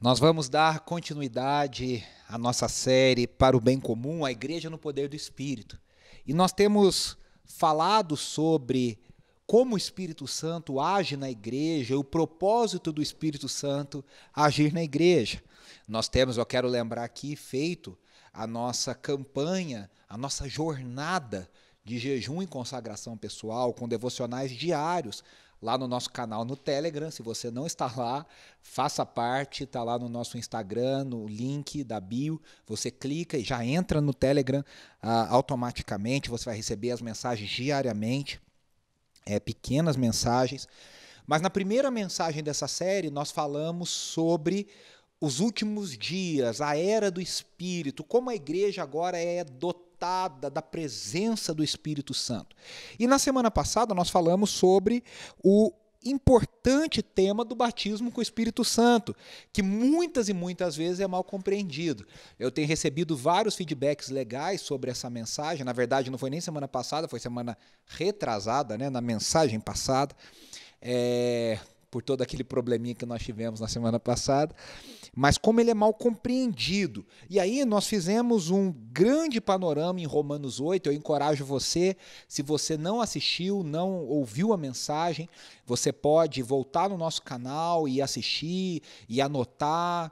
Nós vamos dar continuidade à nossa série Para o Bem Comum, a Igreja no Poder do Espírito. E nós temos falado sobre como o Espírito Santo age na igreja, o propósito do Espírito Santo agir na igreja. Nós temos, eu quero lembrar aqui, feito a nossa campanha, a nossa jornada de jejum e consagração pessoal com devocionais diários, lá no nosso canal no Telegram. Se você não está lá, faça parte, está lá no nosso Instagram, no link da bio, você clica e já entra no Telegram automaticamente, você vai receber as mensagens diariamente, pequenas mensagens. Mas na primeira mensagem dessa série, nós falamos sobre os últimos dias, a era do Espírito, como a igreja agora é dotada da presença do Espírito Santo. E na semana passada nós falamos sobre o importante tema do batismo com o Espírito Santo, que muitas e muitas vezes é mal compreendido. Eu tenho recebido vários feedbacks legais sobre essa mensagem. Na verdade, não foi nem semana passada, foi semana retrasada, né, na mensagem passada, por todo aquele probleminha que nós tivemos na semana passada, mas como ele é mal compreendido. E aí nós fizemos um grande panorama em Romanos 8, eu encorajo você, se você não assistiu, não ouviu a mensagem, você pode voltar no nosso canal e assistir e anotar.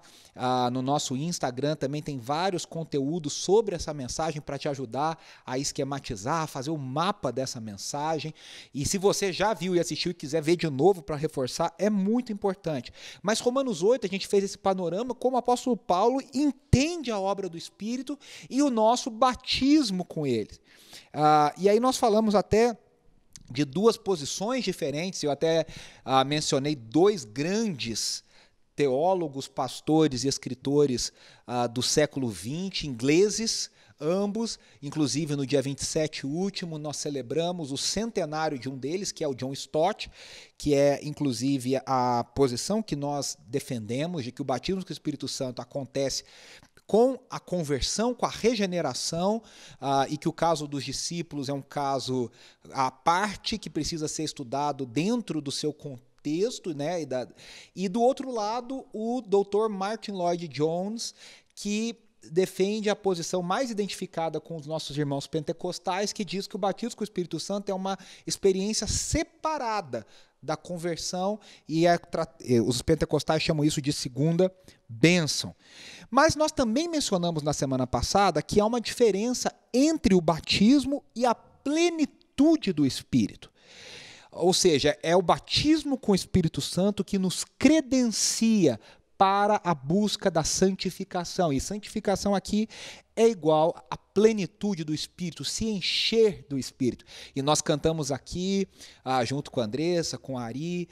No nosso Instagram também tem vários conteúdos sobre essa mensagem para te ajudar a esquematizar, a fazer o mapa dessa mensagem. E se você já viu e assistiu e quiser ver de novo para reforçar, é muito importante. Mas Romanos 8, a gente fez esse panorama como o apóstolo Paulo entende a obra do Espírito e o nosso batismo com ele. E aí nós falamos até de duas posições diferentes. Eu até mencionei dois grandes teólogos, pastores e escritores do século XX, ingleses, ambos. Inclusive no dia 27 último nós celebramos o centenário de um deles, que é o John Stott, que é inclusive a posição que nós defendemos, de que o batismo com o Espírito Santo acontece com a conversão, com a regeneração, e que o caso dos discípulos é um caso à parte que precisa ser estudado dentro do seu contexto, né? E do outro lado, o Dr. Martin Lloyd-Jones, que defende a posição mais identificada com os nossos irmãos pentecostais, que diz que o batismo com o Espírito Santo é uma experiência separada da conversão, e os pentecostais chamam isso de segunda bênção. Mas nós também mencionamos na semana passada que há uma diferença entre o batismo e a plenitude do Espírito. Ou seja, é o batismo com o Espírito Santo que nos credencia para a busca da santificação. E santificação aqui é igual à plenitude do Espírito, se encher do Espírito. E nós cantamos aqui, junto com a Andressa, com a Ari,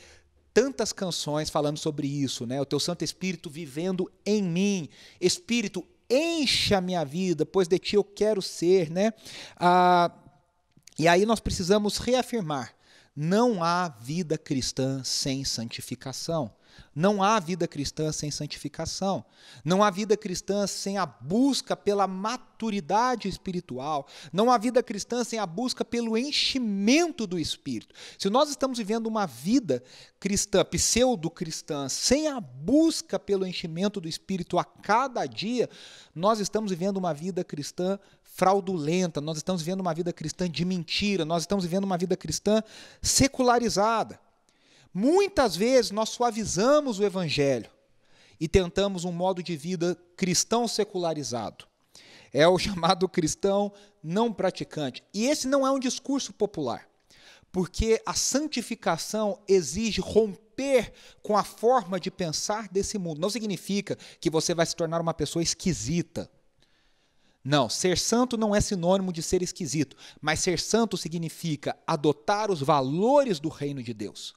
tantas canções falando sobre isso, né? O teu Santo Espírito vivendo em mim. Espírito, encha a minha vida, pois de ti eu quero ser, né? E aí nós precisamos reafirmar: não há vida cristã sem santificação. Não há vida cristã sem santificação. Não há vida cristã sem a busca pela maturidade espiritual. Não há vida cristã sem a busca pelo enchimento do Espírito. Se nós estamos vivendo uma vida cristã, pseudo-cristã, sem a busca pelo enchimento do Espírito a cada dia, nós estamos vivendo uma vida cristã fraudulenta, nós estamos vivendo uma vida cristã de mentira, nós estamos vivendo uma vida cristã secularizada. Muitas vezes nós suavizamos o evangelho e tentamos um modo de vida cristão secularizado. É o chamado cristão não praticante. E esse não é um discurso popular, porque a santificação exige romper com a forma de pensar desse mundo. Não significa que você vai se tornar uma pessoa esquisita. Não, ser santo não é sinônimo de ser esquisito, mas ser santo significa adotar os valores do reino de Deus,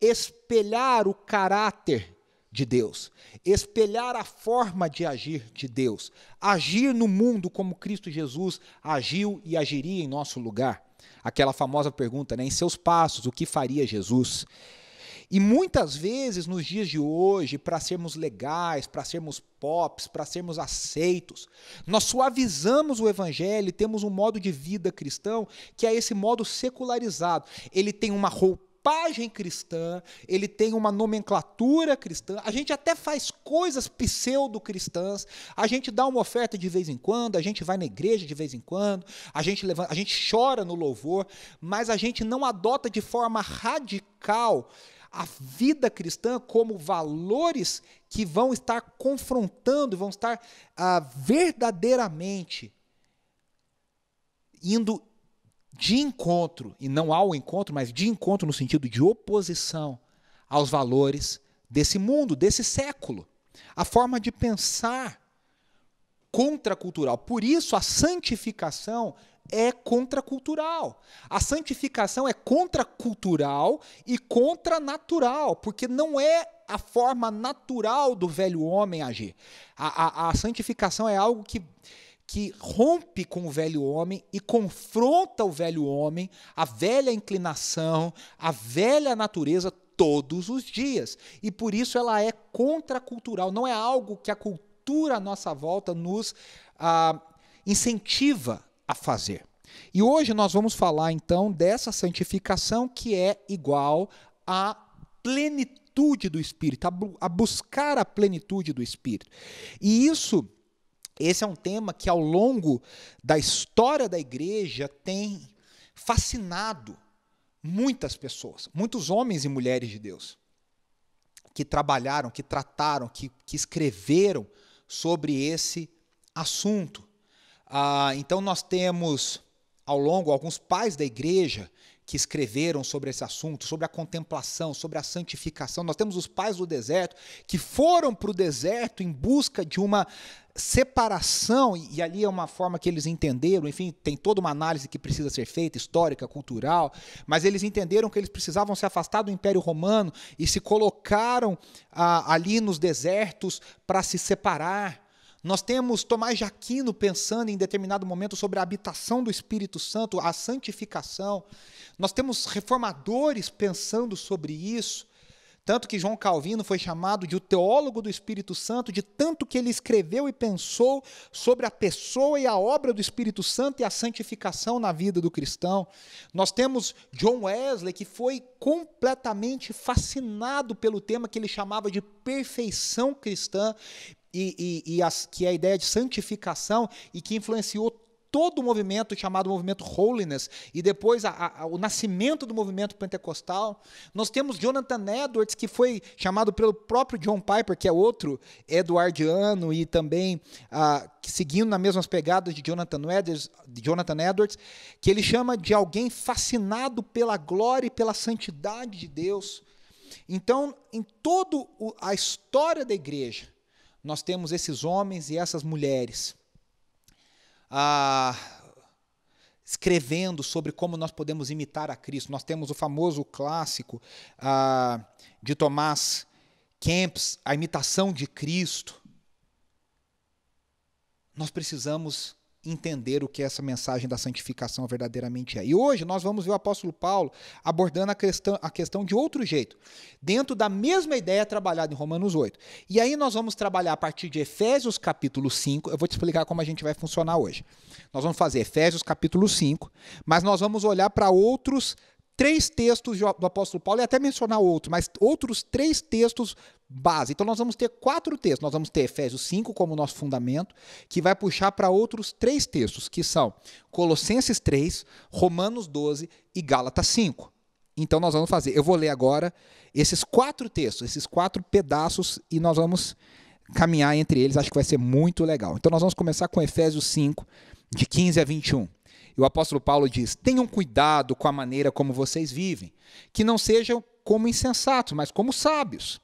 espelhar o caráter de Deus, espelhar a forma de agir de Deus, agir no mundo como Cristo Jesus agiu e agiria em nosso lugar. Aquela famosa pergunta, né? Em seus passos, o que faria Jesus? E muitas vezes, nos dias de hoje, para sermos legais, para sermos pops, para sermos aceitos, nós suavizamos o evangelho e temos um modo de vida cristão que é esse modo secularizado. Ele tem uma roupagem roupagem cristã, ele tem uma nomenclatura cristã, a gente até faz coisas pseudo-cristãs, a gente dá uma oferta de vez em quando, a gente vai na igreja de vez em quando, a gente chora no louvor, mas a gente não adota de forma radical a vida cristã como valores que vão estar confrontando, vão estar verdadeiramente indo de encontro, e não ao encontro, mas de encontro no sentido de oposição aos valores desse mundo, desse século. A forma de pensar contracultural. Por isso, a santificação é contracultural. A santificação é contracultural e contranatural, porque não é a forma natural do velho homem agir. A santificação é algo que rompe com o velho homem e confronta o velho homem, a velha inclinação, a velha natureza todos os dias. E por isso ela é contracultural, não é algo que a cultura à nossa volta nos incentiva a fazer. E hoje nós vamos falar então dessa santificação que é igual à plenitude do Espírito, a buscar a plenitude do Espírito. E esse é um tema que ao longo da história da igreja tem fascinado muitas pessoas, muitos homens e mulheres de Deus, que trabalharam, que trataram, que escreveram sobre esse assunto. Então nós temos ao longo alguns pais da igreja que escreveram sobre esse assunto, sobre a contemplação, sobre a santificação. Nós temos os pais do deserto que foram para o deserto em busca de uma separação, e ali é uma forma que eles entenderam, enfim, tem toda uma análise que precisa ser feita, histórica, cultural, mas eles entenderam que eles precisavam se afastar do Império Romano e se colocaram ali nos desertos para se separar. Nós temos Tomás de Aquino pensando em determinado momento sobre a habitação do Espírito Santo, a santificação. Nós temos reformadores pensando sobre isso, tanto que João Calvino foi chamado de o teólogo do Espírito Santo, de tanto que ele escreveu e pensou sobre a pessoa e a obra do Espírito Santo e a santificação na vida do cristão. Nós temos John Wesley, que foi completamente fascinado pelo tema que ele chamava de perfeição cristã, que é a ideia de santificação e que influenciou todo o movimento chamado movimento Holiness e depois o nascimento do movimento pentecostal. Nós temos Jonathan Edwards, que foi chamado pelo próprio John Piper, que é outro edwardiano e também seguindo nas mesmas pegadas de Jonathan Edwards, que ele chama de alguém fascinado pela glória e pela santidade de Deus. Então, em toda a história da igreja, nós temos esses homens e essas mulheres escrevendo sobre como nós podemos imitar a Cristo. Nós temos o famoso clássico de Thomas Kempis, A Imitação de Cristo. Nós precisamos entender o que essa mensagem da santificação verdadeiramente é. E hoje nós vamos ver o apóstolo Paulo abordando a questão de outro jeito, dentro da mesma ideia trabalhada em Romanos 8. E aí nós vamos trabalhar a partir de Efésios capítulo 5, eu vou te explicar como a gente vai funcionar hoje. Nós vamos fazer Efésios capítulo 5, mas nós vamos olhar para outros 3 textos do apóstolo Paulo, e até mencionar outro, mas outros 3 textos base. Então nós vamos ter 4 textos. Nós vamos ter Efésios 5 como nosso fundamento, que vai puxar para outros 3 textos, que são Colossenses 3, Romanos 12 e Gálatas 5. Então nós vamos fazer, eu vou ler agora esses 4 textos, esses 4 pedaços, e nós vamos caminhar entre eles, acho que vai ser muito legal. Então nós vamos começar com Efésios 5, de 15 a 21. E o apóstolo Paulo diz: tenham cuidado com a maneira como vocês vivem, que não sejam como insensatos, mas como sábios,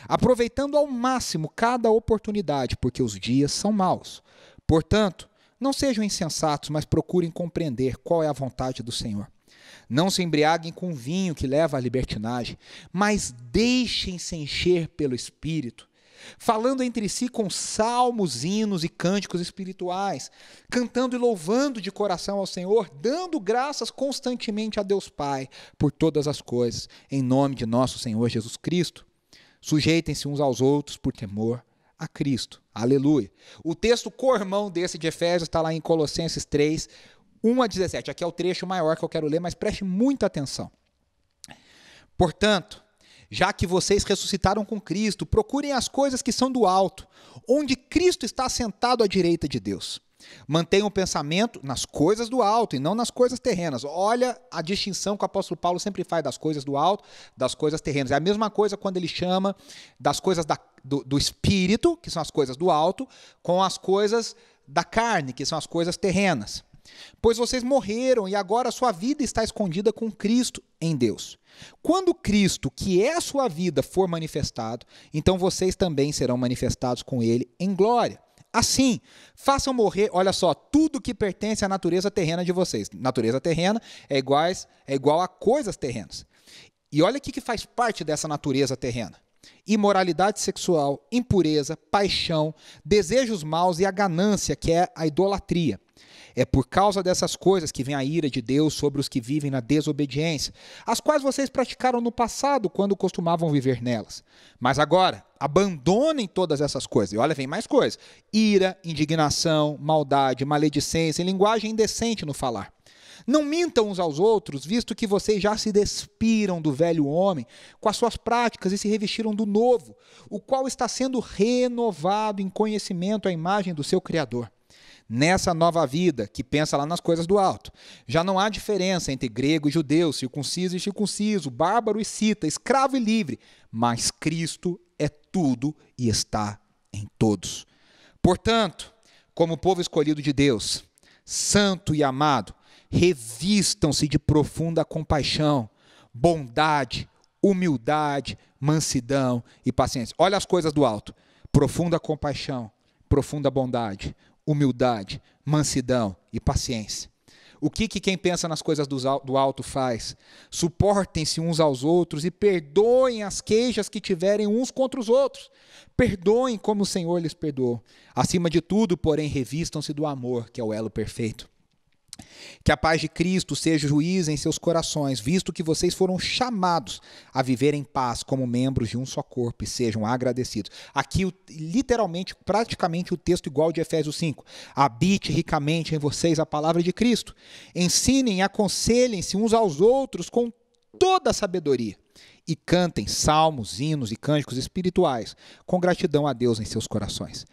aproveitando ao máximo cada oportunidade, porque os dias são maus. Portanto, não sejam insensatos, mas procurem compreender qual é a vontade do Senhor. Não se embriaguem com vinho que leva à libertinagem, mas deixem-se encher pelo Espírito, falando entre si com salmos, hinos e cânticos espirituais, cantando e louvando de coração ao Senhor, dando graças constantemente a Deus Pai por todas as coisas, em nome de nosso Senhor Jesus Cristo. Sujeitem-se uns aos outros por temor a Cristo. Aleluia. O texto co-irmão desse de Efésios está lá em Colossenses 3, 1 a 17. Aqui é o trecho maior que eu quero ler, mas preste muita atenção. Portanto, já que vocês ressuscitaram com Cristo, procurem as coisas que são do alto, onde Cristo está sentado à direita de Deus. Mantenham o pensamento nas coisas do alto e não nas coisas terrenas. Olha a distinção que o apóstolo Paulo sempre faz das coisas do alto, das coisas terrenas. É a mesma coisa quando ele chama das coisas do espírito, que são as coisas do alto, com as coisas da carne, que são as coisas terrenas. Pois vocês morreram e agora a sua vida está escondida com Cristo em Deus. Quando Cristo, que é a sua vida, for manifestado, então vocês também serão manifestados com ele em glória. Assim, façam morrer, olha só, tudo que pertence à natureza terrena de vocês. Natureza terrena é igual a coisas terrenas. E olha o que faz parte dessa natureza terrena. Imoralidade sexual, impureza, paixão, desejos maus e a ganância, que é a idolatria. É por causa dessas coisas que vem a ira de Deus sobre os que vivem na desobediência, as quais vocês praticaram no passado quando costumavam viver nelas. Mas agora, abandonem todas essas coisas. E olha, vem mais coisas. Ira, indignação, maldade, maledicência e linguagem indecente no falar. Não mintam uns aos outros, visto que vocês já se despiram do velho homem com as suas práticas e se revestiram do novo, o qual está sendo renovado em conhecimento à imagem do seu Criador. Nessa nova vida, que pensa lá nas coisas do alto, já não há diferença entre grego e judeu, circunciso e circunciso, bárbaro e cita, escravo e livre, mas Cristo é tudo e está em todos. Portanto, como povo escolhido de Deus, santo e amado, revistam-se de profunda compaixão, bondade, humildade, mansidão e paciência. Olha as coisas do alto: profunda compaixão, profunda bondade, humildade, mansidão e paciência. O que quem pensa nas coisas do alto faz? Suportem-se uns aos outros e perdoem as queixas que tiverem uns contra os outros. Perdoem como o Senhor lhes perdoou. Acima de tudo, porém, revistam-se do amor, que é o elo perfeito. Que a paz de Cristo seja juiz em seus corações, visto que vocês foram chamados a viver em paz como membros de um só corpo e sejam agradecidos. Aqui, literalmente, praticamente o texto igual de Efésios 5. Habite ricamente em vocês a palavra de Cristo. Ensinem e aconselhem-se uns aos outros com toda a sabedoria. E cantem salmos, hinos e cânticos espirituais, com gratidão a Deus em seus corações.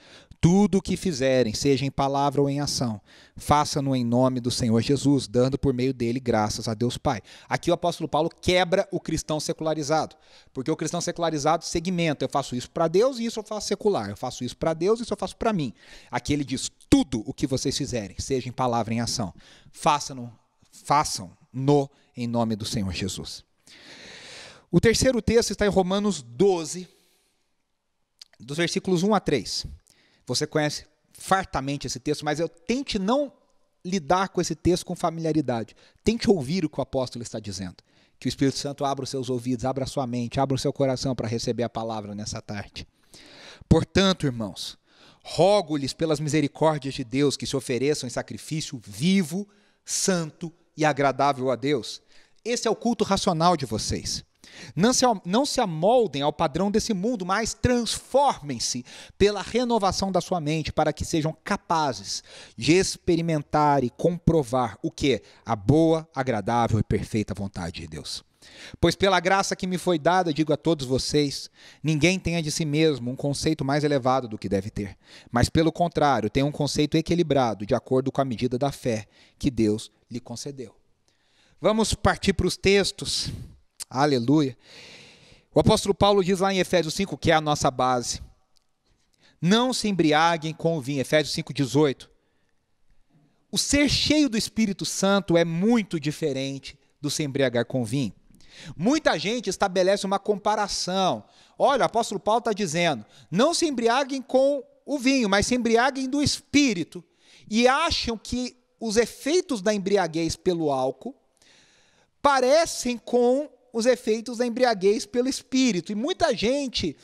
Tudo o que fizerem, seja em palavra ou em ação, façam-no em nome do Senhor Jesus, dando por meio dele graças a Deus Pai. Aqui o apóstolo Paulo quebra o cristão secularizado, porque o cristão secularizado segmenta: eu faço isso para Deus e isso eu faço secular, eu faço isso para Deus e isso eu faço para mim. Aqui ele diz: tudo o que vocês fizerem, seja em palavra ou em ação, façam-no em nome do Senhor Jesus. O terceiro texto está em Romanos 12, dos versículos 1 a 3. Você conhece fartamente esse texto, mas tente não lidar com esse texto com familiaridade. Tente ouvir o que o apóstolo está dizendo. Que o Espírito Santo abra os seus ouvidos, abra a sua mente, abra o seu coração para receber a palavra nessa tarde. Portanto, irmãos, rogo-lhes pelas misericórdias de Deus que se ofereçam em sacrifício vivo, santo e agradável a Deus. Esse é o culto racional de vocês. Não se amoldem ao padrão desse mundo, mas transformem-se pela renovação da sua mente, para que sejam capazes de experimentar e comprovar o que? A boa, agradável e perfeita vontade de Deus. Pois pela graça que me foi dada, digo a todos vocês, ninguém tenha de si mesmo um conceito mais elevado do que deve ter, mas pelo contrário, tenha um conceito equilibrado, de acordo com a medida da fé que Deus lhe concedeu. Vamos partir para os textos. Aleluia. O apóstolo Paulo diz lá em Efésios 5, que é a nossa base: não se embriaguem com o vinho. Efésios 5,18. O ser cheio do Espírito Santo é muito diferente do se embriagar com vinho. Muita gente estabelece uma comparação. Olha, o apóstolo Paulo está dizendo: não se embriaguem com o vinho, mas se embriaguem do Espírito. E acham que os efeitos da embriaguez pelo álcool parecem com os efeitos da embriaguez pelo Espírito. E muita gente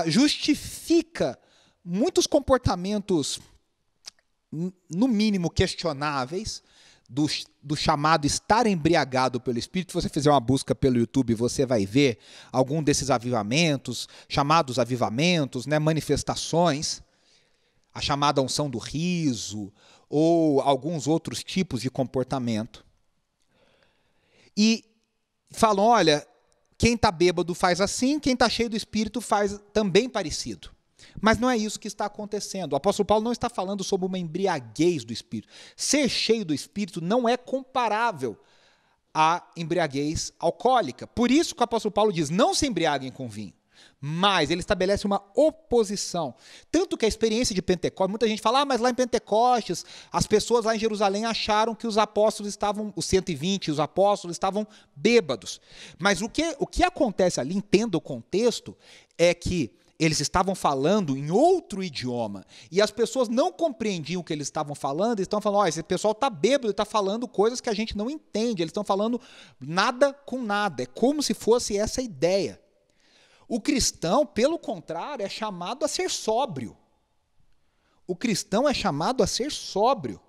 justifica muitos comportamentos, no mínimo, questionáveis, do chamado estar embriagado pelo Espírito. Se você fizer uma busca pelo YouTube, você vai ver algum desses avivamentos, chamados avivamentos, né, manifestações, a chamada unção do riso, ou alguns outros tipos de comportamento. E falam: olha, Quem está bêbado faz assim, quem está cheio do Espírito faz também parecido. Mas não é isso que está acontecendo. O apóstolo Paulo não está falando sobre uma embriaguez do Espírito. Ser cheio do Espírito não é comparável à embriaguez alcoólica. Por isso que o apóstolo Paulo diz, não se embriaguem com vinho. Mas ele estabelece uma oposição. Tanto que a experiência de Pentecostes, muita gente fala, mas lá em Pentecostes, as pessoas lá em Jerusalém acharam que os apóstolos estavam, os 120, os apóstolos estavam bêbados. Mas o que acontece ali, entenda o contexto, é que eles estavam falando em outro idioma. E as pessoas não compreendiam o que eles estavam falando, eles estão falando, esse pessoal está bêbado, está falando coisas que a gente não entende, eles estão falando nada com nada. É como se fosse essa ideia. O cristão, pelo contrário, é chamado a ser sóbrio. O cristão é chamado a ser sóbrio.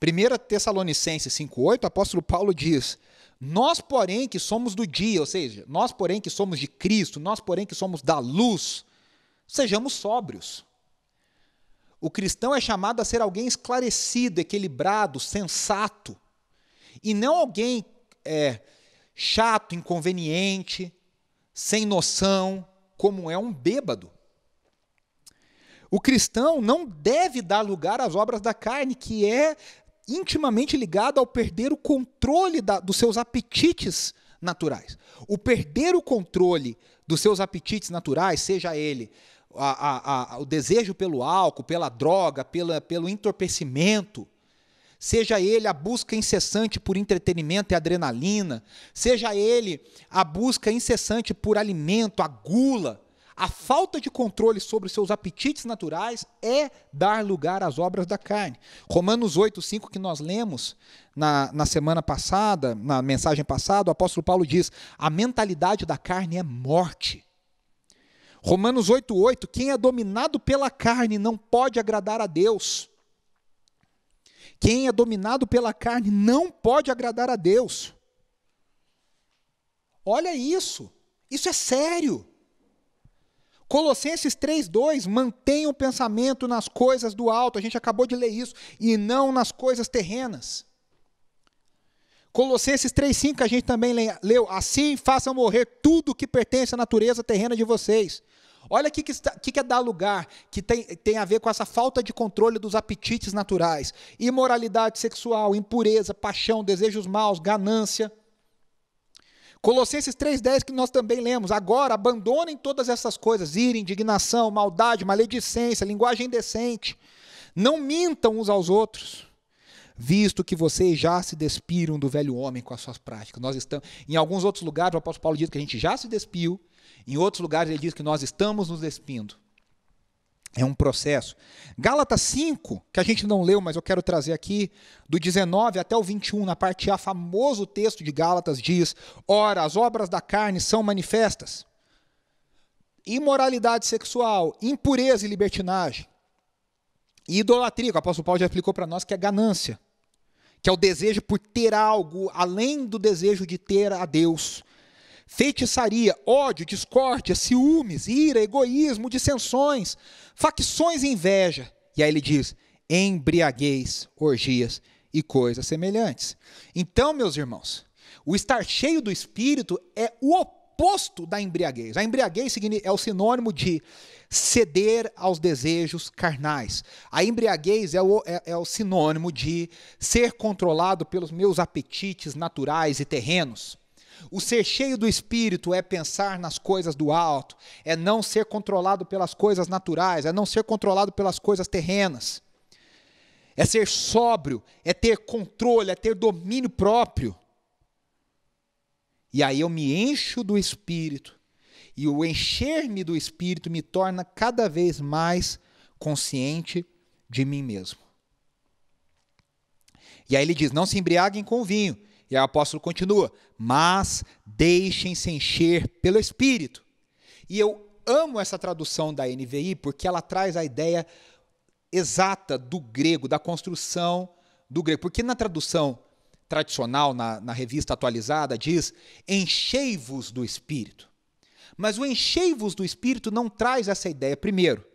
1 Tessalonicenses 5,8, o apóstolo Paulo diz, nós, porém, que somos do dia, ou seja, nós, porém, que somos de Cristo, nós, porém, que somos da luz, sejamos sóbrios. O cristão é chamado a ser alguém esclarecido, equilibrado, sensato, e não alguém chato, inconveniente, sem noção, como é um bêbado. O cristão não deve dar lugar às obras da carne, que é intimamente ligado ao perder o controle dos seus apetites naturais. O perder o controle dos seus apetites naturais, seja ele o desejo pelo álcool, pela droga, pelo entorpecimento, seja ele a busca incessante por entretenimento e adrenalina, seja ele a busca incessante por alimento, a gula, a falta de controle sobre os seus apetites naturais é dar lugar às obras da carne. Romanos 8,5, que nós lemos na semana passada, na mensagem passada, o apóstolo Paulo diz, a mentalidade da carne é morte. Romanos 8,8, quem é dominado pela carne não pode agradar a Deus. Quem é dominado pela carne não pode agradar a Deus. Olha isso. Isso é sério. Colossenses 3,2, mantenha o pensamento nas coisas do alto, a gente acabou de ler isso, e não nas coisas terrenas. Colossenses 3,5, a gente também leu, assim façam morrer tudo que pertence à natureza terrena de vocês. Olha o que é dar lugar, que tem a ver com essa falta de controle dos apetites naturais. Imoralidade sexual, impureza, paixão, desejos maus, ganância. Colossenses 3,10, que nós também lemos. Agora, abandonem todas essas coisas, ira, indignação, maldade, maledicência, linguagem indecente. Não mintam uns aos outros, visto que vocês já se despiram do velho homem com as suas práticas. Nós estamos, em alguns outros lugares, o apóstolo Paulo diz que a gente já se despiu, em outros lugares ele diz que nós estamos nos despindo. É um processo. Gálatas 5, que a gente não leu, mas eu quero trazer aqui, do 19 até o 21, na parte A, famoso texto de Gálatas diz, ora, as obras da carne são manifestas. Imoralidade sexual, impureza e libertinagem. E idolatria, que o apóstolo Paulo já explicou para nós que é ganância, que é o desejo por ter algo, além do desejo de ter a Deus. Feitiçaria, ódio, discórdia, ciúmes, ira, egoísmo, dissensões, facções e inveja. E aí ele diz, embriaguez, orgias e coisas semelhantes. Então, meus irmãos, o estar cheio do Espírito é o oposto da embriaguez. A embriaguez é o sinônimo de ceder aos desejos carnais. A embriaguez é o sinônimo de ser controlado pelos meus apetites naturais e terrenos. O ser cheio do Espírito é pensar nas coisas do alto, é não ser controlado pelas coisas naturais, é não ser controlado pelas coisas terrenas. É ser sóbrio, é ter controle, é ter domínio próprio. E aí eu me encho do Espírito, e o encher-me do Espírito me torna cada vez mais consciente de mim mesmo. E aí ele diz, não se embriaguem com vinho. E aí o apóstolo continua, mas deixem-se encher pelo Espírito. E eu amo essa tradução da NVI, porque ela traz a ideia exata do grego, da construção do grego. Porque na tradução tradicional, na revista atualizada, diz, enchei-vos do Espírito. Mas o enchei-vos do Espírito não traz essa ideia, primeiro,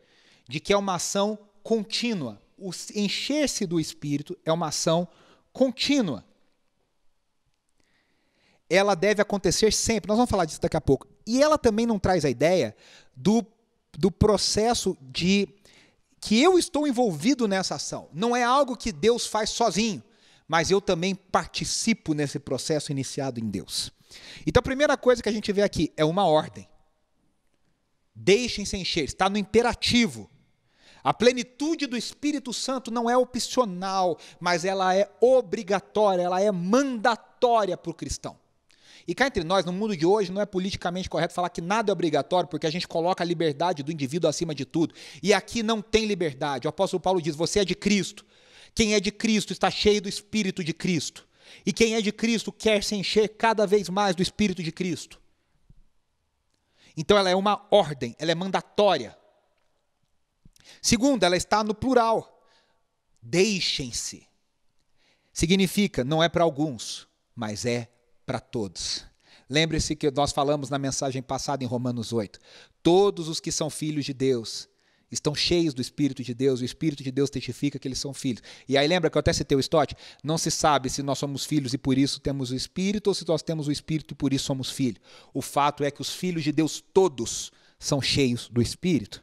de que é uma ação contínua. O encher-se do Espírito é uma ação contínua. ela deve acontecer sempre. Nós vamos falar disso daqui a pouco. E ela também não traz a ideia do processo de que eu estou envolvido nessa ação. Não é algo que Deus faz sozinho, mas eu também participo nesse processo iniciado em Deus. Então a primeira coisa que a gente vê aqui é uma ordem. Deixem-se encher, está no imperativo. A plenitude do Espírito Santo não é opcional, mas ela é obrigatória, ela é mandatória para o cristão. E cá entre nós, no mundo de hoje, não é politicamente correto falar que nada é obrigatório, porque a gente coloca a liberdade do indivíduo acima de tudo. E aqui não tem liberdade. O apóstolo Paulo diz, você é de Cristo. Quem é de Cristo está cheio do Espírito de Cristo. E quem é de Cristo quer se encher cada vez mais do Espírito de Cristo. Então ela é uma ordem, ela é mandatória. Segundo, ela está no plural. Deixem-se. Significa, não é para alguns, mas é para todos. Lembre-se que nós falamos na mensagem passada em Romanos 8. Todos os que são filhos de Deus estão cheios do Espírito de Deus. O Espírito de Deus testifica que eles são filhos. E aí lembra que eu até citei o Stott? Não se sabe se nós somos filhos e por isso temos o Espírito ou se nós temos o Espírito e por isso somos filhos. O fato é que os filhos de Deus todos são cheios do Espírito.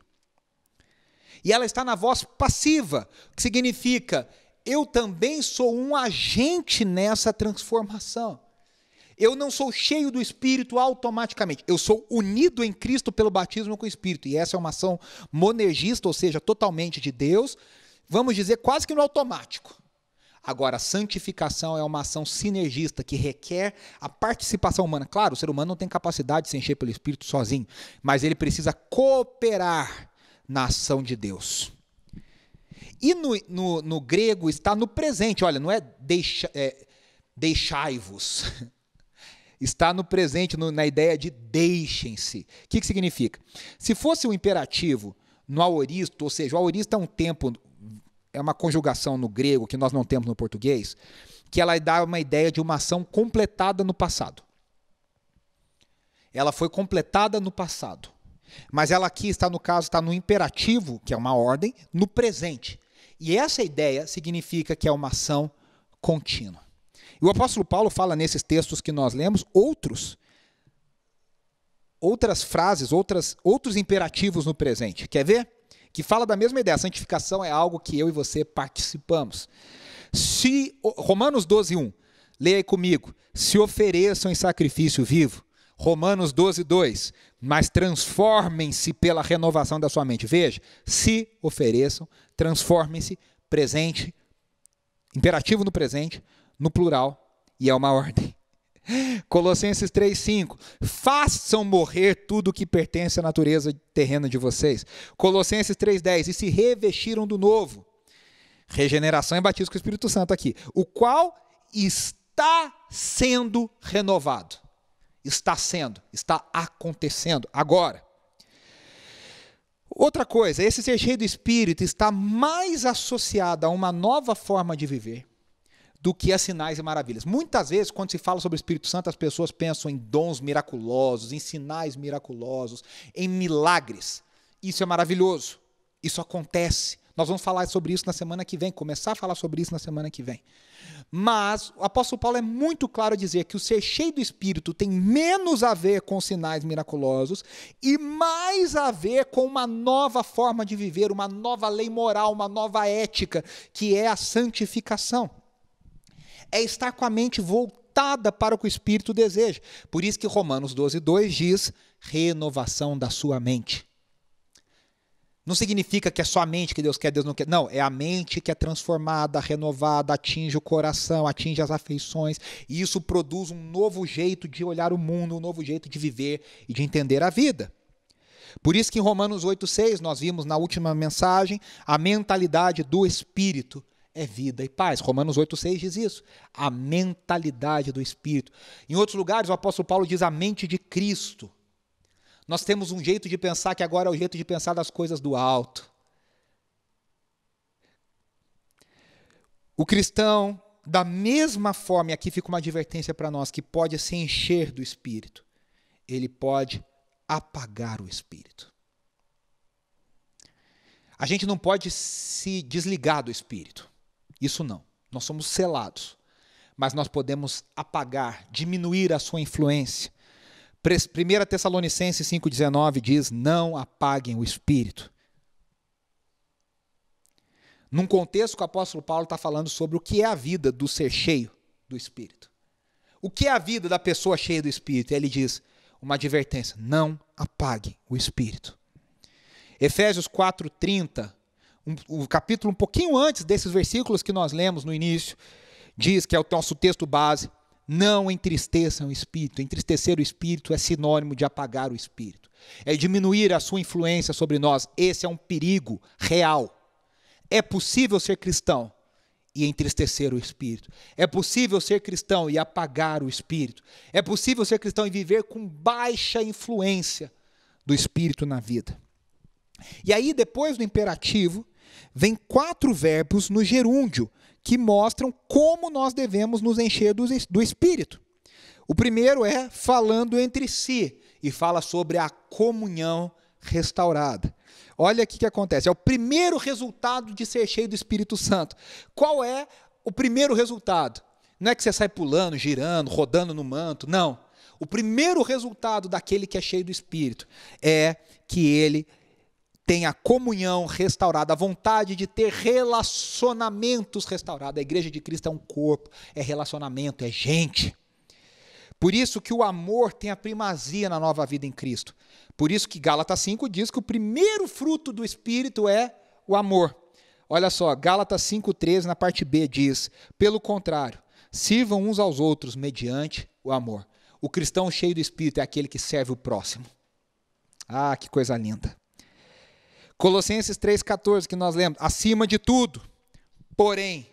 E ela está na voz passiva, que significa eu também sou um agente nessa transformação. Eu não sou cheio do Espírito automaticamente. Eu sou unido em Cristo pelo batismo com o Espírito. E essa é uma ação monergista, ou seja, totalmente de Deus. Vamos dizer, quase que no automático. Agora, a santificação é uma ação sinergista que requer a participação humana. Claro, o ser humano não tem capacidade de se encher pelo Espírito sozinho, mas ele precisa cooperar na ação de Deus. E no grego está no presente. Olha, não é deixai-vos. Está no presente, na ideia de deixem-se. O que significa? Se fosse um imperativo no aoristo, ou seja, o aoristo é um tempo, é uma conjugação no grego que nós não temos no português, que ela dá uma ideia de uma ação completada no passado. Ela foi completada no passado. Mas ela aqui está, no caso, está no imperativo, que é uma ordem, no presente. E essa ideia significa que é uma ação contínua. E o apóstolo Paulo fala nesses textos que nós lemos outras frases, outros imperativos no presente. Quer ver? Que fala da mesma ideia. A santificação é algo que eu e você participamos. Romanos 12:1, leia aí comigo. Se ofereçam em sacrifício vivo. Romanos 12:2, mas transformem-se pela renovação da sua mente. Veja, se ofereçam, transformem-se, presente, imperativo no presente, no plural, e é uma ordem. Colossenses 3:5, façam morrer tudo que pertence à natureza terrena de vocês. Colossenses 3:10, e se revestiram do novo. Regeneração e batismo com o Espírito Santo aqui. O qual está sendo renovado. Está acontecendo agora. Outra coisa, esse ser cheio do Espírito está mais associado a uma nova forma de viver do que a sinais e maravilhas. Muitas vezes, quando se fala sobre o Espírito Santo, as pessoas pensam em dons miraculosos, em sinais miraculosos, em milagres. Isso é maravilhoso. Isso acontece. Nós vamos falar sobre isso na semana que vem, começar a falar sobre isso na semana que vem. Mas o apóstolo Paulo é muito claro a dizer que o ser cheio do Espírito tem menos a ver com sinais miraculosos e mais a ver com uma nova forma de viver, uma nova lei moral, uma nova ética, que é a santificação. É estar com a mente voltada para o que o Espírito deseja. Por isso que Romanos 12:2 diz renovação da sua mente. Não significa que é só a mente que Deus quer, Deus não quer. Não, é a mente que é transformada, renovada, atinge o coração, atinge as afeições. E isso produz um novo jeito de olhar o mundo, um novo jeito de viver e de entender a vida. Por isso que em Romanos 8:6 nós vimos na última mensagem a mentalidade do Espírito é vida e paz. Romanos 8:6 diz isso. A mentalidade do Espírito. Em outros lugares o apóstolo Paulo diz a mente de Cristo. Nós temos um jeito de pensar que agora é o jeito de pensar das coisas do alto. O cristão, da mesma forma, e aqui fica uma advertência para nós, que pode se encher do Espírito, ele pode apagar o Espírito. A gente não pode se desligar do Espírito. Isso não. Nós somos selados. mas nós podemos apagar, diminuir a sua influência. 1 Tessalonicenses 5,19 diz: não apaguem o Espírito. Num contexto que o apóstolo Paulo está falando sobre o que é a vida do ser cheio do Espírito. O que é a vida da pessoa cheia do Espírito? Ele diz, uma advertência: não apaguem o Espírito. Efésios 4,30, o capítulo um pouquinho antes desses versículos que nós lemos no início, diz, que é o nosso texto base: não entristeçam o Espírito. Entristecer o Espírito é sinônimo de apagar o Espírito. É diminuir a sua influência sobre nós. Esse é um perigo real. É possível ser cristão e entristecer o Espírito. É possível ser cristão e apagar o Espírito. É possível ser cristão e viver com baixa influência do Espírito na vida. E aí, depois do imperativo, vem 4 verbos no gerúndio, que mostram como nós devemos nos encher do Espírito. O primeiro é falando entre si, e fala sobre a comunhão restaurada. Olha o que acontece, é o primeiro resultado de ser cheio do Espírito Santo. Qual é o primeiro resultado? Não é que você sai pulando, girando, rodando no manto, não. O primeiro resultado daquele que é cheio do Espírito é que ele tem a comunhão restaurada, a vontade de ter relacionamentos restaurados. A igreja de Cristo é um corpo, é relacionamento, é gente. Por isso que o amor tem a primazia na nova vida em Cristo. Por isso que Gálatas 5 diz que o primeiro fruto do Espírito é o amor. Olha só, Gálatas 5,13 na parte B diz: pelo contrário, sirvam uns aos outros mediante o amor. O cristão cheio do Espírito é aquele que serve o próximo. Ah, que coisa linda. Colossenses 3,14, que nós lemos: acima de tudo, porém,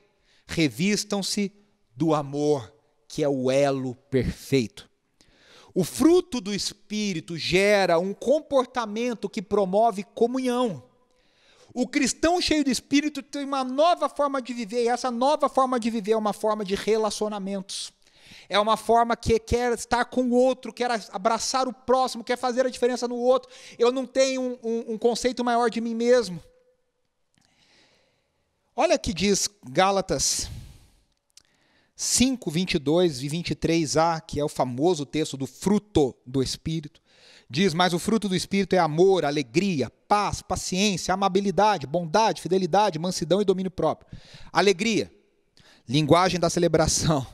revistam-se do amor, que é o elo perfeito. O fruto do Espírito gera um comportamento que promove comunhão. O cristão cheio do Espírito tem uma nova forma de viver, e essa nova forma de viver é uma forma de relacionamentos. É uma forma que quer estar com o outro, quer abraçar o próximo, quer fazer a diferença no outro. Eu não tenho um conceito maior de mim mesmo. Olha o que diz Gálatas 5, 22 e 23a, que é o famoso texto do fruto do Espírito. Diz: mas o fruto do Espírito é amor, alegria, paz, paciência, amabilidade, bondade, fidelidade, mansidão e domínio próprio. Alegria, linguagem da celebração.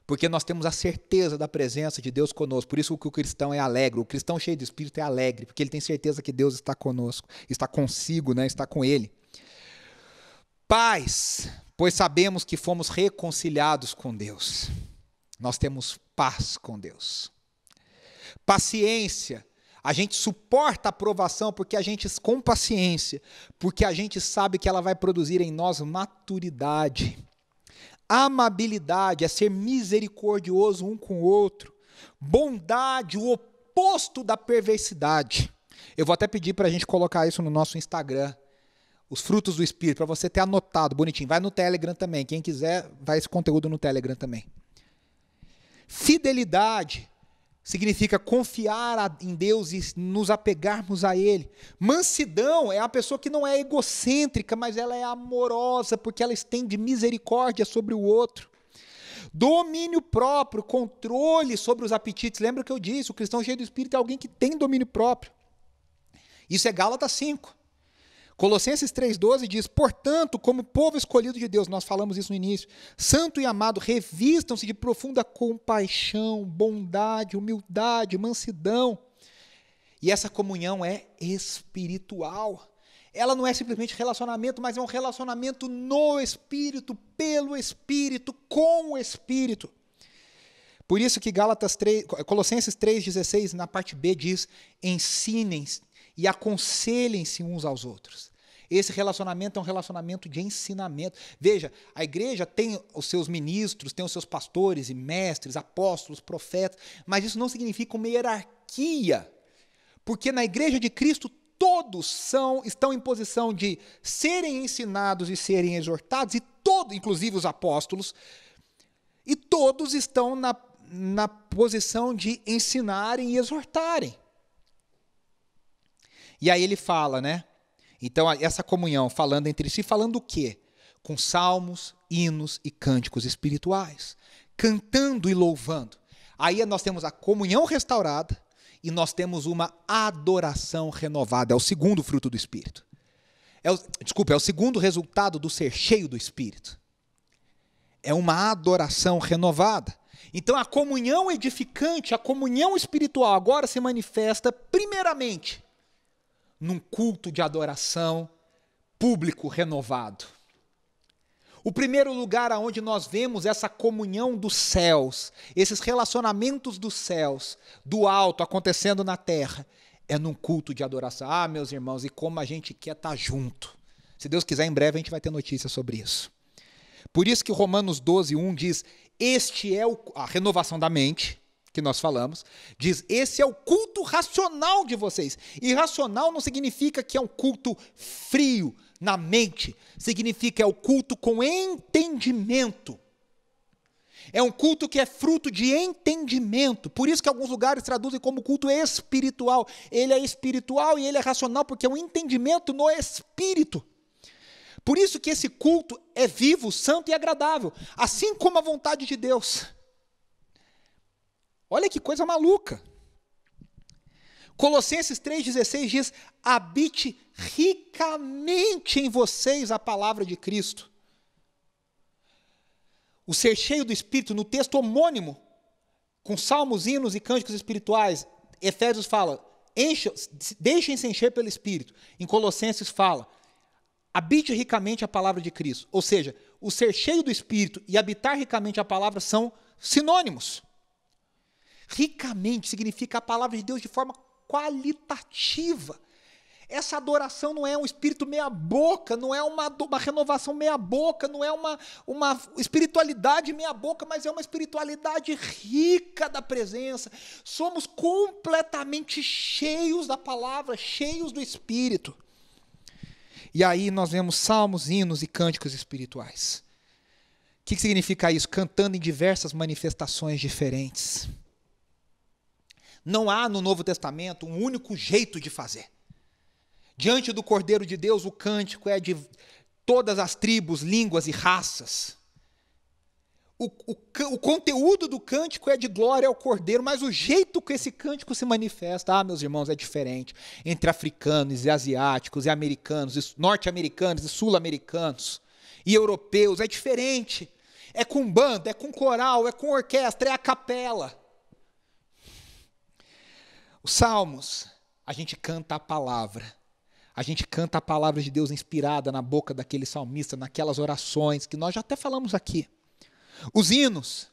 Porque nós temos a certeza da presença de Deus conosco. Por isso que o cristão é alegre. O cristão cheio de Espírito é alegre, porque ele tem certeza que Deus está conosco, está consigo, né? Está com ele. Paz, pois sabemos que fomos reconciliados com Deus. Nós temos paz com Deus. Paciência, a gente suporta a provação com paciência, porque a gente sabe que ela vai produzir em nós maturidade. Amabilidade é ser misericordioso um com o outro. Bondade, o oposto da perversidade. Eu vou até pedir para a gente colocar isso no nosso Instagram. Os frutos do Espírito, para você ter anotado bonitinho. Vai no Telegram também. Quem quiser, vai esse conteúdo no Telegram também. Fidelidade significa confiar em Deus e nos apegarmos a Ele. Mansidão é a pessoa que não é egocêntrica, mas ela é amorosa, porque ela estende misericórdia sobre o outro. Domínio próprio, controle sobre os apetites. Lembra que eu disse, o cristão cheio do Espírito é alguém que tem domínio próprio. Isso é Gálatas 5. Colossenses 3,12 diz: portanto, como povo escolhido de Deus, nós falamos isso no início, santo e amado, revistam-se de profunda compaixão, bondade, humildade, mansidão. E essa comunhão é espiritual. Ela não é simplesmente relacionamento, mas é um relacionamento no Espírito, pelo Espírito, com o Espírito. Por isso que Colossenses 3,16, na parte B, diz: ensinem e aconselhem-se uns aos outros. Esse relacionamento é um relacionamento de ensinamento. Veja, a igreja tem os seus ministros, tem os seus pastores e mestres, apóstolos, profetas, mas isso não significa uma hierarquia, porque na igreja de Cristo todos estão em posição de serem ensinados e serem exortados, e todos, inclusive os apóstolos, e todos estão na posição de ensinarem e exortarem. E aí ele fala, né? Então, essa comunhão, falando entre si, falando o quê? com salmos, hinos e cânticos espirituais, cantando e louvando. Aí nós temos a comunhão restaurada e nós temos uma adoração renovada. É o segundo fruto do Espírito. É o segundo resultado do ser cheio do Espírito. É uma adoração renovada. Então a comunhão edificante, a comunhão espiritual agora se manifesta primeiramente num culto de adoração público renovado. O primeiro lugar onde nós vemos essa comunhão dos céus, esses relacionamentos dos céus, do alto acontecendo na terra, é num culto de adoração. Ah, meus irmãos, e como a gente quer estar junto. Se Deus quiser, em breve a gente vai ter notícia sobre isso. Por isso que Romanos 12:1 diz, este é a renovação da mente, que nós falamos, diz, esse é o culto racional de vocês. E racional não significa que é um culto frio na mente, significa é o culto com entendimento. É um culto que é fruto de entendimento. Por isso que alguns lugares traduzem como culto espiritual. Ele é espiritual e ele é racional porque é um entendimento no espírito. Por isso que esse culto é vivo, santo e agradável, assim como a vontade de Deus. Olha que coisa maluca. Colossenses 3,16 diz, habite ricamente em vocês a palavra de Cristo. O ser cheio do Espírito, no texto homônimo, com salmos, hinos e cânticos espirituais, Efésios fala, deixem-se encher pelo Espírito. Em Colossenses fala, habite ricamente a palavra de Cristo. Ou seja, o ser cheio do Espírito e habitar ricamente a palavra são sinônimos. Ricamente significa a palavra de Deus de forma qualitativa. Essa adoração não é um espírito meia boca, não é uma renovação meia boca, não é uma espiritualidade meia boca, mas é uma espiritualidade rica da presença. Somos completamente cheios da palavra, cheios do Espírito. E aí nós vemos salmos, hinos e cânticos espirituais. O que significa isso? Cantando em diversas manifestações diferentes. Não há no Novo Testamento um único jeito de fazer. Diante do Cordeiro de Deus, o cântico é de todas as tribos, línguas e raças. O conteúdo do cântico é de glória ao Cordeiro, mas o jeito que esse cântico se manifesta, meus irmãos, é diferente. Entre africanos e asiáticos e americanos, e norte-americanos e sul-americanos e europeus, é diferente. É com banda, é com coral, é com orquestra, é a capela. Os salmos, a gente canta a palavra. A gente canta a palavra de Deus inspirada na boca daquele salmista, naquelas orações que nós já até falamos aqui. Os hinos,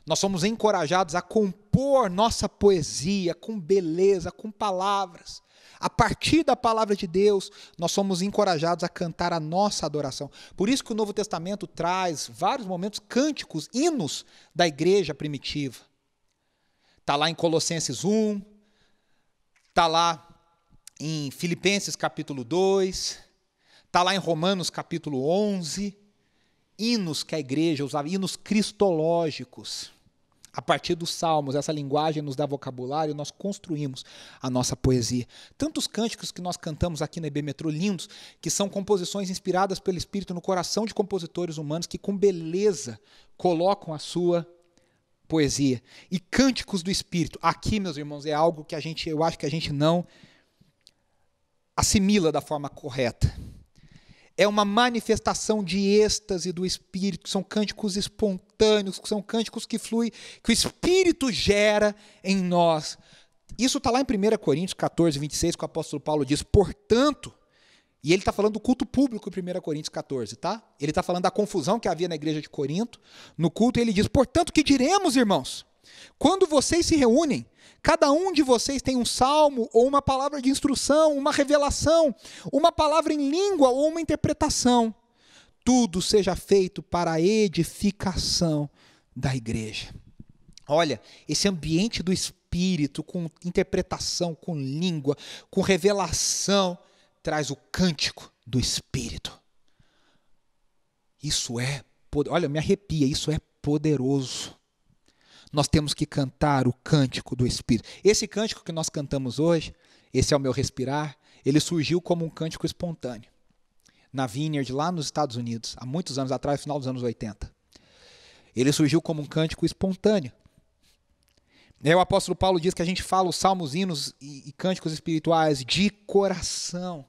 nós somos encorajados a compor nossa poesia com beleza, com palavras. A partir da palavra de Deus, nós somos encorajados a cantar a nossa adoração. Por isso que o Novo Testamento traz vários momentos cânticos, hinos da igreja primitiva. Está lá em Colossenses 1, está lá em Filipenses capítulo 2, está lá em Romanos capítulo 11, hinos que a igreja usava, hinos cristológicos. A partir dos salmos, essa linguagem nos dá vocabulário, nós construímos a nossa poesia. Tantos cânticos que nós cantamos aqui na EB Metrô, lindos, que são composições inspiradas pelo Espírito no coração de compositores humanos que com beleza colocam a sua poesia. E cânticos do Espírito, aqui, meus irmãos, é algo que eu acho que a gente não assimila da forma correta. É uma manifestação de êxtase do Espírito, são cânticos espontâneos, são cânticos que fluem, que o Espírito gera em nós. Isso está lá em 1 Coríntios 14, 26, que o apóstolo Paulo diz, portanto, e ele está falando do culto público em 1 Coríntios 14, tá? Ele está falando da confusão que havia na igreja de Corinto, no culto, e ele diz, portanto, que diremos, irmãos? Quando vocês se reúnem, cada um de vocês tem um salmo ou uma palavra de instrução, uma revelação, uma palavra em língua ou uma interpretação. Tudo seja feito para a edificação da igreja. Olha, esse ambiente do Espírito, com interpretação, com língua, com revelação, traz o cântico do Espírito. Isso é, olha, me arrepia, isso é poderoso. Nós temos que cantar o cântico do Espírito. Esse cântico que nós cantamos hoje, esse é o meu respirar, ele surgiu como um cântico espontâneo. na Vineyard, lá nos Estados Unidos, há muitos anos atrás, no final dos anos 80. Ele surgiu como um cântico espontâneo. E aí o apóstolo Paulo diz que a gente fala os salmos, hinos e cânticos espirituais de coração.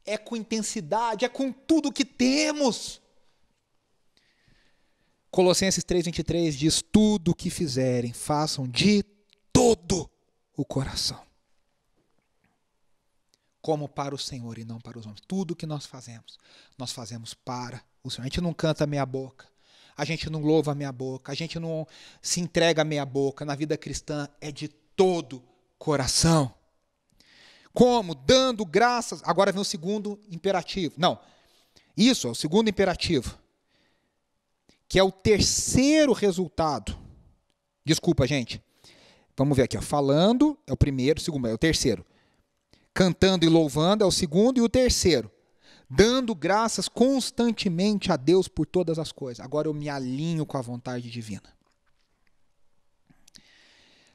É com intensidade, é com tudo que temos. Colossenses 3:23 diz: tudo o que fizerem, façam de todo o coração. Como para o Senhor e não para os homens. Tudo que nós fazemos para o Senhor. A gente não canta meia boca. A gente não louva meia boca. A gente não se entrega meia boca. Na vida cristã é de todo coração. Como? Dando graças. Agora vem o segundo imperativo. Não, isso é o segundo imperativo. Que é o terceiro resultado. Desculpa, gente. Vamos ver aqui. Ó. Falando é o primeiro, o segundo é o terceiro. Cantando e louvando é o segundo e o terceiro. Dando graças constantemente a Deus por todas as coisas. Agora eu me alinho com a vontade divina.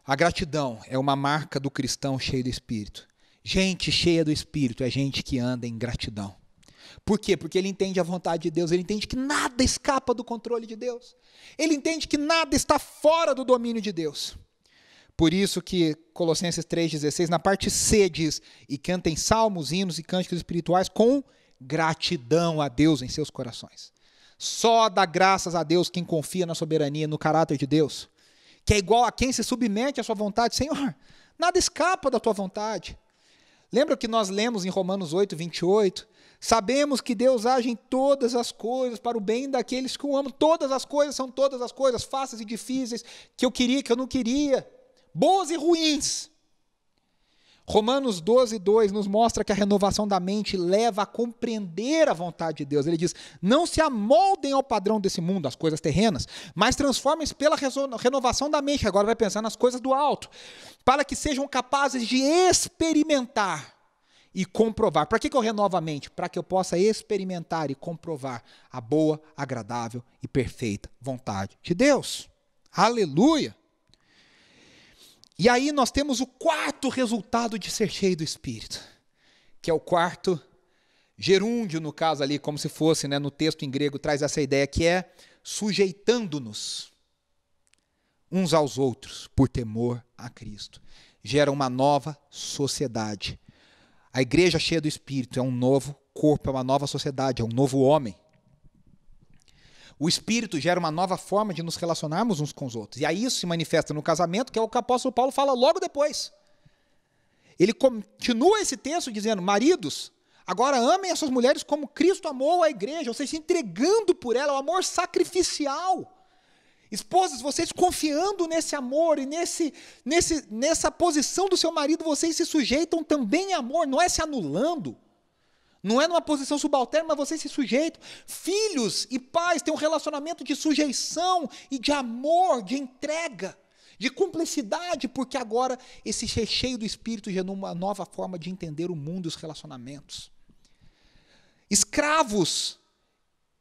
A gratidão é uma marca do cristão cheio do Espírito. Gente cheia do Espírito é gente que anda em gratidão. Por quê? Porque ele entende a vontade de Deus, ele entende que nada escapa do controle de Deus. Ele entende que nada está fora do domínio de Deus. Por isso que Colossenses 3,16, na parte C diz: e cantem salmos, hinos e cânticos espirituais com gratidão a Deus em seus corações. Só dá graças a Deus quem confia na soberania, no caráter de Deus, que é igual a quem se submete à sua vontade. Senhor, nada escapa da tua vontade. Lembra que nós lemos em Romanos 8:28? Sabemos que Deus age em todas as coisas para o bem daqueles que o amam. Todas as coisas são todas as coisas, fáceis e difíceis, que eu queria, que eu não queria, boas e ruins. Romanos 12:2 nos mostra que a renovação da mente leva a compreender a vontade de Deus. Ele diz: não se amoldem ao padrão desse mundo, as coisas terrenas, mas transformem-se pela renovação da mente, que agora vai pensar nas coisas do alto, para que sejam capazes de experimentar e comprovar. Para que eu renovo a mente? Para que eu possa experimentar e comprovar a boa, agradável e perfeita vontade de Deus. Aleluia! E aí nós temos o quarto resultado de ser cheio do Espírito, que é o quarto gerúndio, no caso ali, como se fosse, né, no texto em grego, traz essa ideia, que é sujeitando-nos uns aos outros por temor a Cristo. Gera uma nova sociedade. A igreja cheia do Espírito é um novo corpo, é uma nova sociedade, é um novo homem. O Espírito gera uma nova forma de nos relacionarmos uns com os outros. E aí isso se manifesta no casamento, que é o que o apóstolo Paulo fala logo depois. Ele continua esse texto dizendo: maridos, agora amem as suas mulheres como Cristo amou a igreja, ou seja, se entregando por ela, o amor sacrificial. Esposas, vocês confiando nesse amor e nessa posição do seu marido, vocês se sujeitam também em amor, não é se anulando. Não é numa posição subalterna, mas vocês se sujeitam. Filhos e pais têm um relacionamento de sujeição e de amor, de entrega, de cumplicidade, porque agora esse recheio do Espírito gera uma nova forma de entender o mundo e os relacionamentos. Escravos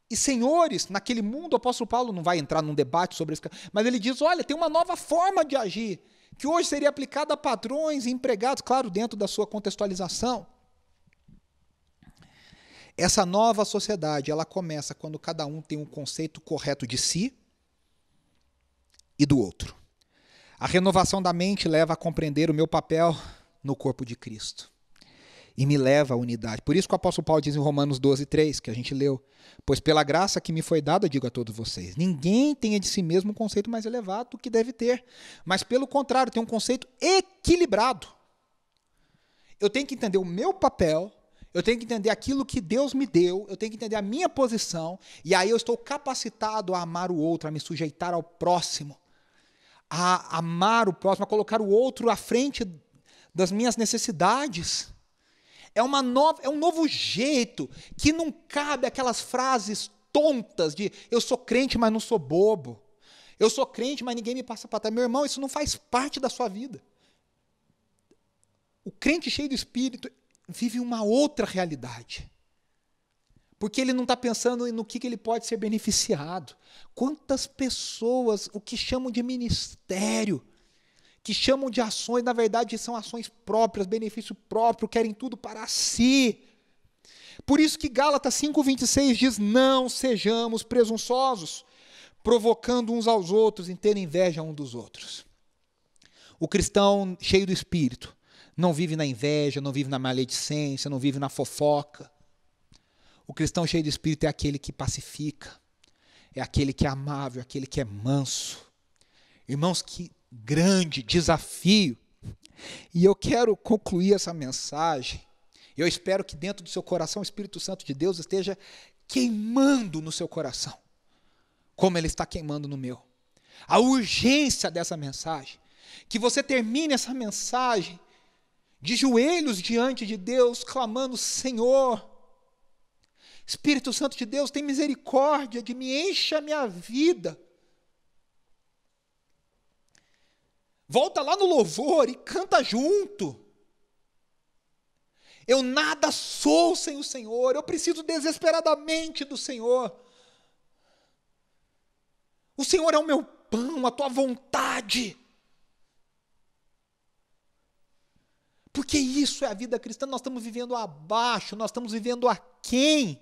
e senhores, naquele mundo, o apóstolo Paulo não vai entrar num debate sobre isso, mas ele diz: olha, tem uma nova forma de agir, que hoje seria aplicada a patrões e empregados, claro, dentro da sua contextualização. Essa nova sociedade, ela começa quando cada um tem um conceito correto de si e do outro. A renovação da mente leva a compreender o meu papel no corpo de Cristo e me leva à unidade. Por isso que o apóstolo Paulo diz em Romanos 12:3, que a gente leu: pois pela graça que me foi dada, eu digo a todos vocês, ninguém tenha de si mesmo um conceito mais elevado do que deve ter, mas pelo contrário, tem um conceito equilibrado. Eu tenho que entender o meu papel, eu tenho que entender aquilo que Deus me deu, eu tenho que entender a minha posição, e aí eu estou capacitado a amar o outro, a me sujeitar ao próximo, a amar o próximo, a colocar o outro à frente das minhas necessidades. É um novo jeito, que não cabe aquelas frases tontas de eu sou crente, mas não sou bobo. Eu sou crente, mas ninguém me passa para trás. Meu irmão, isso não faz parte da sua vida. O crente cheio do Espírito vive uma outra realidade. Porque ele não está pensando no que ele pode ser beneficiado. Quantas pessoas, o que chamam de ministério, que chamam de ações, na verdade são ações próprias, benefício próprio, querem tudo para si. Por isso que Gálatas 5:26 diz: não sejamos presunçosos, provocando uns aos outros em ter inveja um dos outros. O cristão cheio do Espírito não vive na inveja, não vive na maledicência, não vive na fofoca. O cristão cheio do Espírito é aquele que pacifica, é aquele que é amável, é aquele que é manso. Irmãos, que grande desafio. E eu quero concluir essa mensagem. Eu espero que dentro do seu coração o Espírito Santo de Deus esteja queimando no seu coração, como ele está queimando no meu. A urgência dessa mensagem, que você termine essa mensagem de joelhos diante de Deus, clamando: Senhor, Espírito Santo de Deus, tem misericórdia de mim, encha a minha vida. Volta lá no louvor e canta junto. Eu nada sou sem o Senhor, eu preciso desesperadamente do Senhor. O Senhor é o meu pão, a tua vontade. Porque isso é a vida cristã, nós estamos vivendo abaixo, nós estamos vivendo aquém.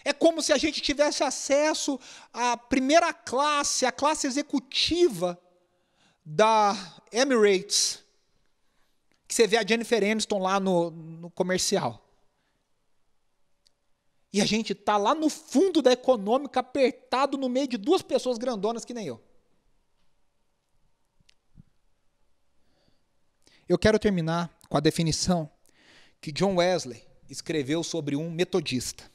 É como se a gente tivesse acesso à primeira classe, à classe executiva da Emirates, que você vê a Jennifer Aniston lá no comercial. E a gente está lá no fundo da econômica, apertado no meio de duas pessoas grandonas que nem eu. Eu quero terminar com a definição que John Wesley escreveu sobre um metodista.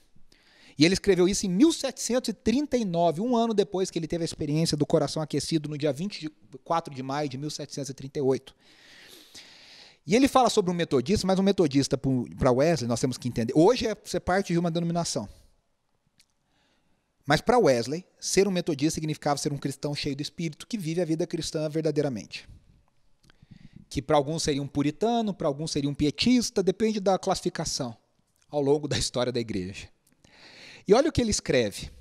E ele escreveu isso em 1739, um ano depois que ele teve a experiência do coração aquecido, no dia 24 de maio de 1738. E ele fala sobre um metodista, mas um metodista, para Wesley, nós temos que entender. Hoje você parte de uma denominação. Mas para Wesley, ser um metodista significava ser um cristão cheio do Espírito, que vive a vida cristã verdadeiramente. Que para alguns seria um puritano, para alguns seria um pietista, depende da classificação ao longo da história da igreja. E olha o que ele escreve.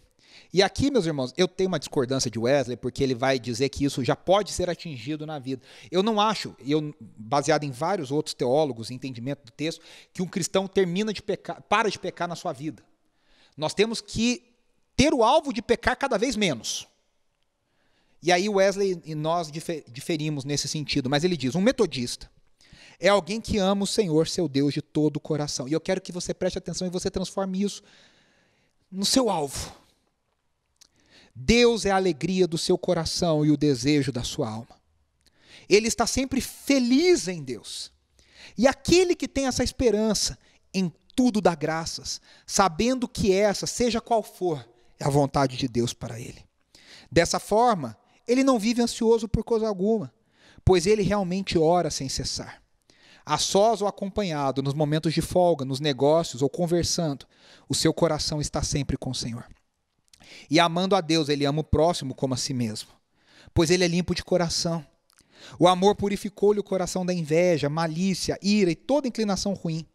E aqui, meus irmãos, eu tenho uma discordância de Wesley, porque ele vai dizer que isso já pode ser atingido na vida. Eu não acho, baseado em vários outros teólogos, entendimento do texto, que um cristão termina de pecar, para de pecar na sua vida. Nós temos que ter o alvo de pecar cada vez menos. E aí Wesley e nós diferimos nesse sentido, mas ele diz: um metodista é alguém que ama o Senhor, seu Deus, de todo o coração. E eu quero que você preste atenção e você transforme isso no seu alvo. Deus é a alegria do seu coração e o desejo da sua alma. Ele está sempre feliz em Deus. E aquele que tem essa esperança, em tudo dá graças, sabendo que essa, seja qual for, é a vontade de Deus para ele. Dessa forma, ele não vive ansioso por coisa alguma, pois ele realmente ora sem cessar. A sós ou acompanhado, nos momentos de folga, nos negócios ou conversando, o seu coração está sempre com o Senhor. E amando a Deus, ele ama o próximo como a si mesmo, pois ele é limpo de coração. O amor purificou-lhe o coração da inveja, malícia, ira e toda inclinação ruim.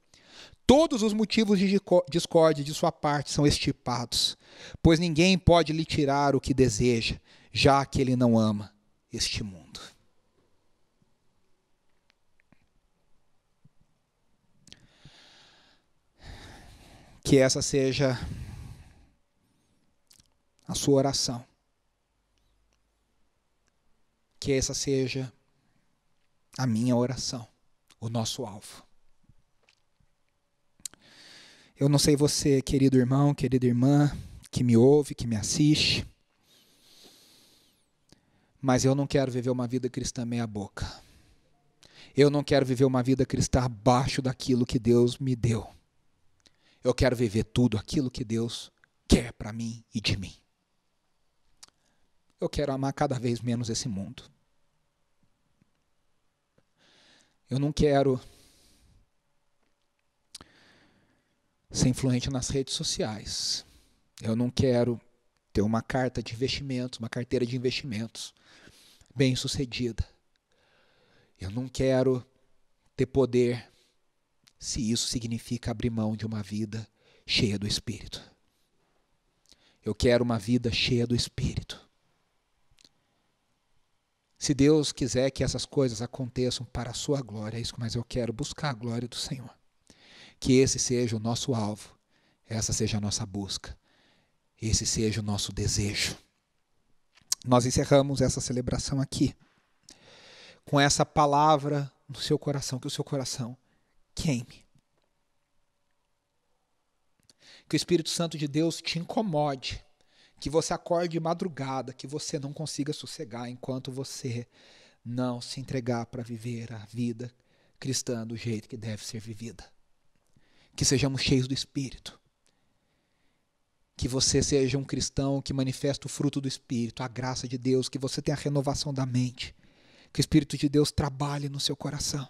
Todos os motivos de discórdia de sua parte são extirpados, pois ninguém pode lhe tirar o que deseja, já que ele não ama este mundo. Que essa seja a sua oração. Que essa seja a minha oração, o nosso alvo. Eu não sei você, querido irmão, querida irmã, que me ouve, que me assiste, mas eu não quero viver uma vida cristã meia boca. Eu não quero viver uma vida cristã abaixo daquilo que Deus me deu. Eu quero viver tudo aquilo que Deus quer para mim e de mim. Eu quero amar cada vez menos esse mundo. Eu não quero ser influente nas redes sociais. Eu não quero ter uma carta de investimentos, uma carteira de investimentos bem-sucedida. Eu não quero ter poder, se isso significa abrir mão de uma vida cheia do Espírito. Eu quero uma vida cheia do Espírito. Se Deus quiser que essas coisas aconteçam para a sua glória, é isso, mas eu quero buscar a glória do Senhor. Que esse seja o nosso alvo, essa seja a nossa busca, esse seja o nosso desejo. Nós encerramos essa celebração aqui, com essa palavra no seu coração, que o seu coração queime. Que o Espírito Santo de Deus te incomode, que você acorde de madrugada, que você não consiga sossegar enquanto você não se entregar para viver a vida cristã do jeito que deve ser vivida. Que sejamos cheios do Espírito. Que você seja um cristão que manifesta o fruto do Espírito, a graça de Deus, que você tenha a renovação da mente. Que o Espírito de Deus trabalhe no seu coração.